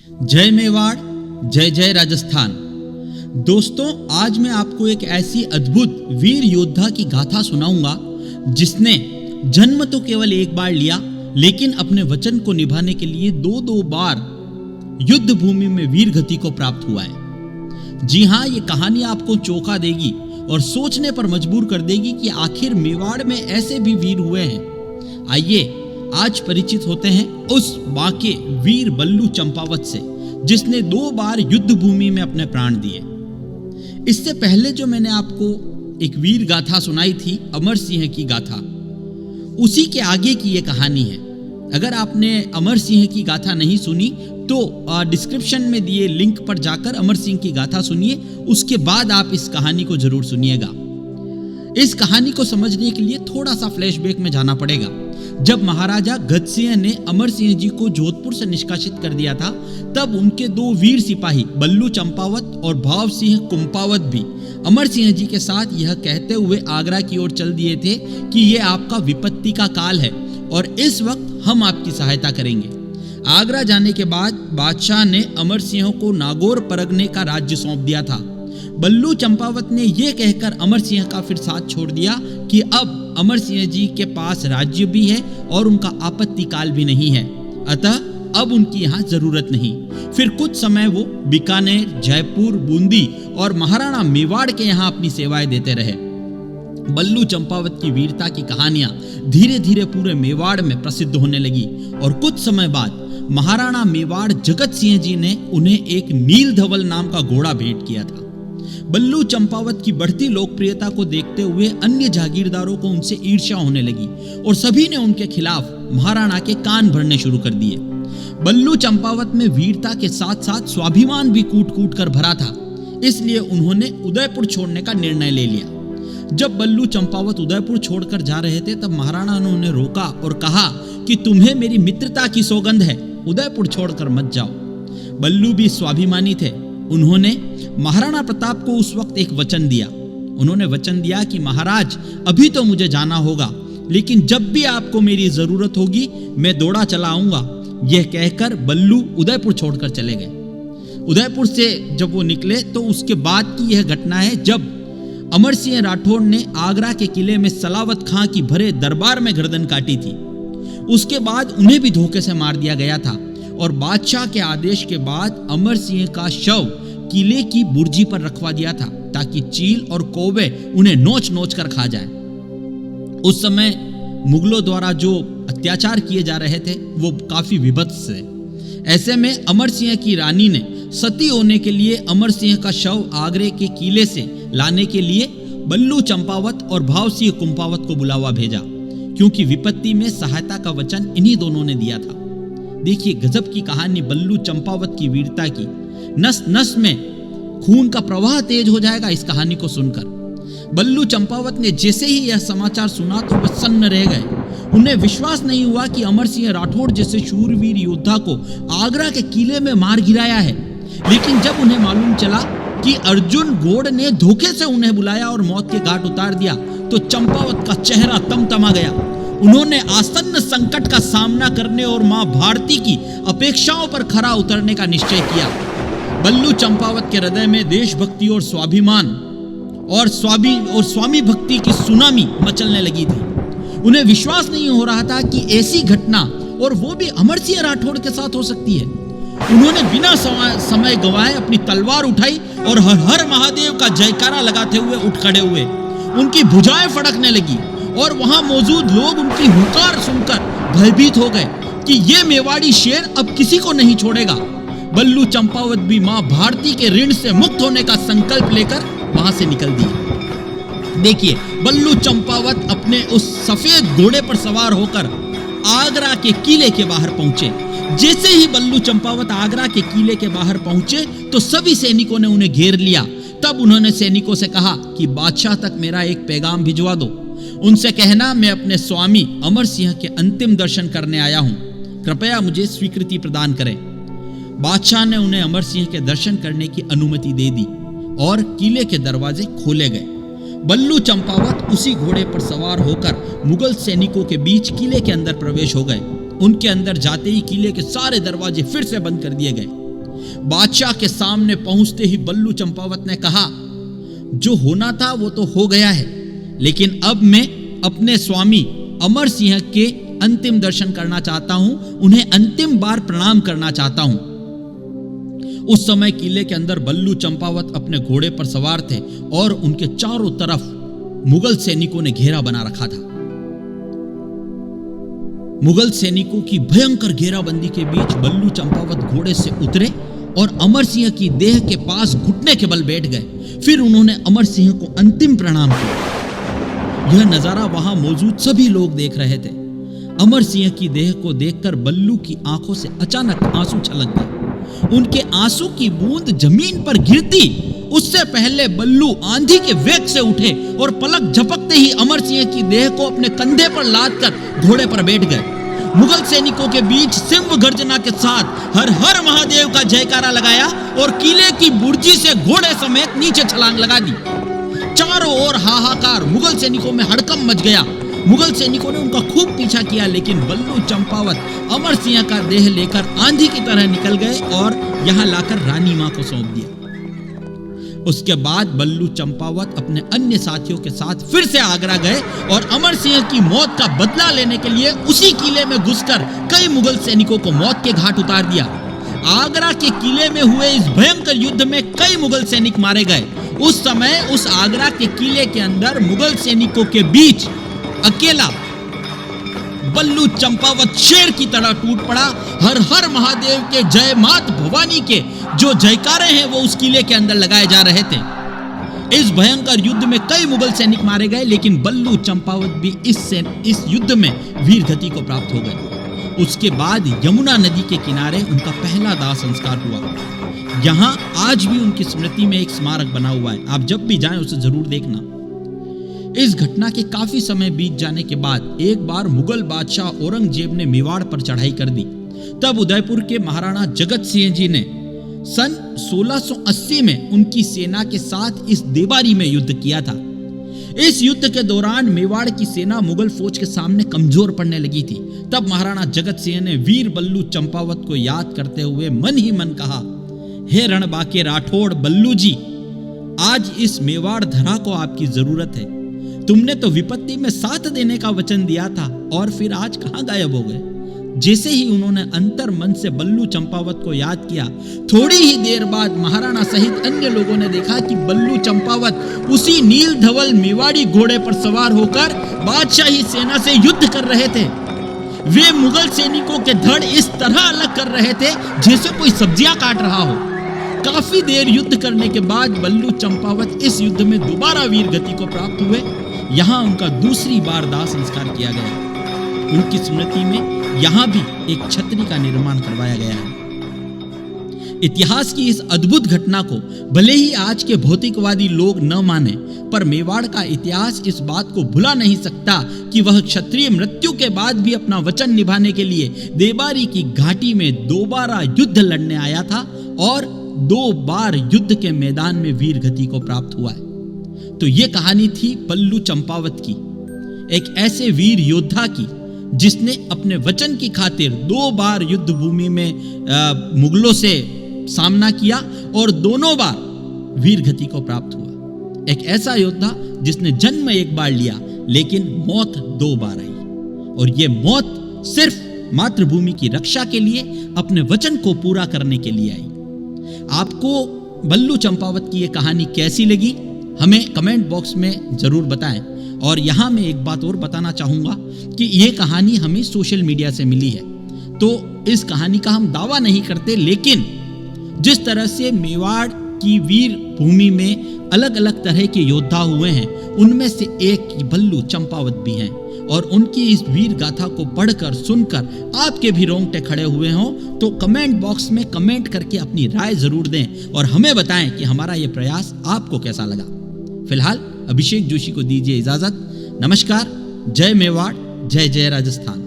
जय मेवाड़, जय जय राजस्थान। दोस्तों, आज मैं आपको एक ऐसी अद्भुत वीर योद्धा की गाथा सुनाऊंगा जिसने जन्म तो केवल एक बार लिया, लेकिन अपने वचन को निभाने के लिए दो बार युद्ध भूमि में वीर गति को प्राप्त हुआ है। जी हां, ये कहानी आपको चौंका देगी और सोचने पर मजबूर कर देगी कि आखिर मेवाड़ में ऐसे भी वीर हुए हैं। आइए आज परिचित होते हैं उस बाके वीर बल्लू चंपावत से, जिसने 2 बार युद्ध भूमि में अपने प्राण दिए। इससे पहले जो मैंने आपको एक वीर गाथा सुनाई थी, अमर सिंह की गाथा, उसी के आगे की ये कहानी है। अगर आपने अमर सिंह की गाथा नहीं सुनी तो डिस्क्रिप्शन में दिए लिंक पर जाकर अमर सिंह की गाथा सुनिए, उसके बाद आप इस कहानी को जरूर सुनिएगा। इस कहानी को समझने के लिए थोड़ा सा फ्लैशबैक में जाना पड़ेगा। जब महाराजा गजसिंह ने अमर सिंह जी को जोधपुर से निष्कासित कर दिया था, तब उनके 2 वीर सिपाही बल्लू चंपावत और भाव सिंह कुंपावत भी अमर सिंह जी के साथ यह कहते हुए आगरा की ओर चल दिए थे कि यह आपका विपत्ति का काल है और इस वक्त हम आपकी सहायता करेंगे। आगरा जाने के बाद बादशाह ने अमर सिंह को नागौर परगने का राज्य सौंप दिया था। बल्लू चंपावत ने यह कहकर अमर सिंह का फिर साथ छोड़ दिया कि अब अमर सिंह जी के पास राज्य भी है और उनका आपत्ति काल भी नहीं है, अतः अब उनकी यहाँ जरूरत नहीं। फिर कुछ समय वो बीकानेर, जयपुर, बूंदी और महाराणा मेवाड़ के यहाँ अपनी सेवाएं देते रहे। बल्लू चंपावत की वीरता की कहानियां धीरे धीरे पूरे मेवाड़ में प्रसिद्ध होने लगी और कुछ समय बाद महाराणा मेवाड़ जगत सिंह जी ने उन्हें एक नील धवल नाम का घोड़ा भेंट किया था। बल्लू चंपावत की बढ़ती लोकप्रियता को देखते हुए अन्य जागीरदारों को उनसे ईर्ष्या होने लगी और सभी ने उनके खिलाफ महाराणा के कान भरने शुरू कर दिए। बल्लू चंपावत में वीरता के साथ साथ स्वाभिमान भी कूट कूट कर भरा था, इसलिए उन्होंने उदयपुर छोड़ने का निर्णय ले लिया। जब बल्लू चंपावत उदयपुर छोड़कर जा रहे थे, तब महाराणा ने उन्हें रोका और कहा कि तुम्हें मेरी मित्रता की सौगंध है, उदयपुर छोड़कर मत जाओ। बल्लू भी स्वाभिमानी थे। उन्होंने महाराणा प्रताप को उस वक्त एक वचन दिया। उन्होंने वचन दिया कि महाराज, अभी तो मुझे जाना होगा, लेकिन जब भी आपको मेरी जरूरत होगी मैं दौड़ा चला आऊंगा। यह कहकर बल्लू उदयपुर छोड़कर चले गए। उदयपुर से जब वो निकले तो उसके बाद की यह घटना है जब अमर सिंह राठौड़ ने आगरा के किले में सलावत खां की भरे दरबार में गर्दन काटी थी। उसके बाद उन्हें भी धोखे से मार दिया गया था और बादशाह के आदेश के बाद अमर सिंह का शव किले की बुर्जी पर रखवा दिया था, ताकि चील और कौवे उन्हें नोच नोच कर खा जाए। उस समय मुगलों द्वारा जो अत्याचार किए जा रहे थे वो काफी विभत्स थे। ऐसे में अमर सिंह की रानी ने सती होने के लिए अमर सिंह का शव आगरे के किले से लाने के लिए बल्लू चंपावत और भाव सिंह कुंपावत को बुलावा भेजा, क्योंकि विपत्ति में सहायता का वचन इन्हीं दोनों ने दिया था। देखिए गजब की कहानी बल्लू चंपावत की वीरता की। नस नस में खून का प्रवाह तेज हो जाएगा इस कहानी को सुनकर। बल्लू चंपावत ने जैसे ही यह समाचार सुना तो वे सन्न रह गए। उन्हें विश्वास नहीं हुआ कि अमर सिंह राठौड़ जैसे शूरवीर योद्धा को आगरा के किले में मार गिराया है। लेकिन जब उन्हें मालूम चला कि अर्जुन गौड़ ने धोखे से उन्हें बुलाया और मौत के घाट उतार दिया, तो चंपावत का चेहरा तमतमा गया। उन्होंने आसन्न संकट का सामना करने और मां भारती की अपेक्षाओं पर खरा उतरने का निश्चय किया। बल्लू चंपावत के हृदय में देशभक्ति और स्वाभिमान और स्वामी भक्ति की सुनामी मचलने लगी थी। उन्हें विश्वास नहीं हो रहा था कि ऐसी घटना, और वो भी अमर सिंह राठौड़ के साथ, हो सकती है। उन्होंने बिना समय गंवाए अपनी तलवार उठाई और हर हर महादेव का जयकारा लगाते हुए उठ खड़े हुए। उनकी भुजाएं फड़कने लगी और वहां मौजूद लोग उनकी हुंकार सुनकर भयभीत हो गए कि ये मेवाड़ी शेर अब किसी को नहीं छोड़ेगा। बल्लू चंपावत भी मां भारती के ऋण से मुक्त होने का संकल्प लेकर वहां से निकल दिए। देखिए बल्लू चंपावत अपने उस सफेद घोड़े पर सवार होकर आगरा के किले के बाहर पहुंचे। जैसे ही बल्लू चंपावत आगरा के किले के बाहर पहुंचे तो सभी सैनिकों ने उन्हें घेर लिया। तब उन्होंने सैनिकों से कहा कि बादशाह तक मेरा एक पैगाम भिजवा दो। उनसे कहना, मैं अपने स्वामी अमर सिंह के अंतिम दर्शन करने आया हूं, कृपया मुझे स्वीकृति प्रदान करें। बादशाह ने उन्हें अमर सिंह के दर्शन करने की अनुमति दे दी और किले के दरवाजे खोले गए। बल्लू चंपावत उसी घोड़े पर सवार होकर मुगल सैनिकों के बीच किले के अंदर प्रवेश हो गए। उनके अंदर जाते ही किले के सारे दरवाजे फिर से बंद कर दिए गए। बादशाह के सामने पहुंचते ही बल्लू चंपावत ने कहा, जो होना था वो तो हो गया है, लेकिन अब मैं अपने स्वामी अमर सिंह के अंतिम दर्शन करना चाहता हूं, उन्हें अंतिम बार प्रणाम करना चाहता हूं। उस समय किले के अंदर बल्लू चंपावत अपने घोड़े पर सवार थे और उनके चारों तरफ मुगल सैनिकों ने घेरा बना रखा था। मुगल सैनिकों की भयंकर घेराबंदी के बीच बल्लू चंपावत घोड़े से उतरे और अमर सिंह की देह के पास घुटने के बल बैठ गए। फिर उन्होंने अमर सिंह को अंतिम प्रणाम किया। यह नजारा वहां मौजूद सभी लोग देख रहे थे। अमर सिंह की देह को देखकर बल्लू की आंखों से अचानक आंसू छलक गए। उनके आंसू की बूंद जमीन पर गिरती उससे पहले बल्लू आंधी के वेग से उठे और पलक झपकते ही अमर सिंह की देह को अपने कंधे पर लादकर घोड़े पर बैठ गए। मुगल सैनिकों के बीच सिंह गर्जना के साथ हर हर महादेव का जयकारा लगाया और किले की बुर्जी से घोड़े समेत नीचे छलांग लगा दी। चारों ओर हाहाकार, मुगल सैनिकों में हड़कंप मच गया। मुगल सैनिकों ने उनका खूब पीछा किया, लेकिन बल्लू चंपावत अमर सिंह का देह लेकर आंधी की तरह निकल गए और यहां लाकर रानी मां को सौंप दिया। उसके बाद बल्लू चंपावत अपने अन्य साथियों के साथ फिर से आगरा गए और अमर सिंह की मौत का बदला लेने के लिए उसी किले में घुसकर कई मुगल सैनिकों को मौत के घाट उतार दिया। आगरा के किले में हुए इस भयंकर युद्ध में कई मुगल सैनिक मारे गए। उस समय उस आगरा के किले के अंदर मुगल सैनिकों के बीच अकेला बल्लू चंपावत शेर की तरह टूट पड़ा। हर हर महादेव के, जय मात भवानी के जो जयकारे हैं वो उस किले के अंदर लगाए जा रहे थे। इस भयंकर युद्ध में कई मुगल सैनिक मारे गए, लेकिन बल्लू चंपावत भी इस युद्ध में वीर गति को प्राप्त हो गए। उसके बाद यमुना नदी के किनारे उनका पहला दाह संस्कार हुआ। यहां आज भी उनकी स्मृति में एक स्मारक बना हुआ है। आप जब भी जाएं उसे जरूर देखना। इस घटना के काफी समय बीत जाने के बाद एक बार मुगल बादशाह औरंगजेब ने मेवाड़ पर चढ़ाई कर दी। तब उदयपुर के महाराणा जगत सिंह जी ने सन 1680 में उनकी सेना के साथ इस देबारी में युद्ध किया था। इस युद्ध के दौरान मेवाड़ की सेना मुगल फौज के सामने कमजोर पड़ने लगी थी। तब महाराणा जगत सिंह ने वीर बल्लू चंपावत को याद करते हुए मन ही मन कहा, हे रणबाके राठौड़ बल्लू जी, आज इस मेवाड़ धरा को आपकी जरूरत है। तुमने तो विपत्ति में साथ देने का वचन दिया था और फिर आज कहां गायब हो गए। जैसे ही उन्होंने अंतर मन से बल्लू चंपावत को याद किया, थोड़ी ही देर बाद महाराणा सहित अन्य लोगों ने देखा कि बल्लू चंपावत उसी नील धवल मेवाड़ी घोड़े पर सवार होकर बादशाही सेना से युद्ध कर रहे थे। वे मुगल सैनिकों के धड़ इस तरह अलग कर रहे थे जैसे कोई सब्जियां काट रहा हो। काफी देर युद्ध करने के बाद बल्लू चंपावत इस युद्ध में दोबारा वीर गति को प्राप्त हुए। यहां उनका दूसरी बार दाह संस्कार किया गया। उनकी स्मृति में यहां भी एक छतरी का निर्माण करवाया गया है। इतिहास की इस अद्भुत घटना को भले ही आज के भौतिकवादी लोग न माने, पर मेवाड़ का इतिहास इस बात को भुला नहीं सकता कि वह क्षत्रिय मृत्यु के बाद भी अपना वचन निभाने के लिए देबारी की घाटी में दोबारा युद्ध लड़ने आया था और 2 बार युद्ध के मैदान में वीर गति को प्राप्त हुआ है। तो ये कहानी थी बल्लू चंपावत की, एक ऐसे वीर योद्धा की जिसने अपने वचन की खातिर 2 बार युद्ध भूमि में मुगलों से सामना किया और दोनों बार वीर गति को प्राप्त हुआ। एक ऐसा योद्धा जिसने जन्म एक बार लिया लेकिन मौत 2 बार आई, और ये मौत सिर्फ मातृभूमि की रक्षा के लिए, अपने वचन को पूरा करने के लिए आई। आपको बल्लू चंपावत की ये कहानी कैसी लगी हमें कमेंट बॉक्स में जरूर बताएं। और यहां मैं एक बात और बताना चाहूंगा कि ये कहानी हमें सोशल मीडिया से मिली है। तो इस कहानी का हम दावा नहीं करते, लेकिन जिस तरह से मेवाड़ की वीर भूमि में अलग अलग तरह के योद्धा हुए हैं, उनमें से एक बल्लू चंपावत भी हैं, और उनकी इस वीर गाथा को पढ़कर सुनकर आपके भी रोंगटे खड़े हुए हों तो कमेंट बॉक्स में कमेंट करके अपनी राय जरूर दें और हमें बताएं कि हमारा ये प्रयास आपको कैसा लगा। फिलहाल अभिषेक जोशी को दीजिए इजाजत। नमस्कार। जय मेवाड़, जय जय राजस्थान।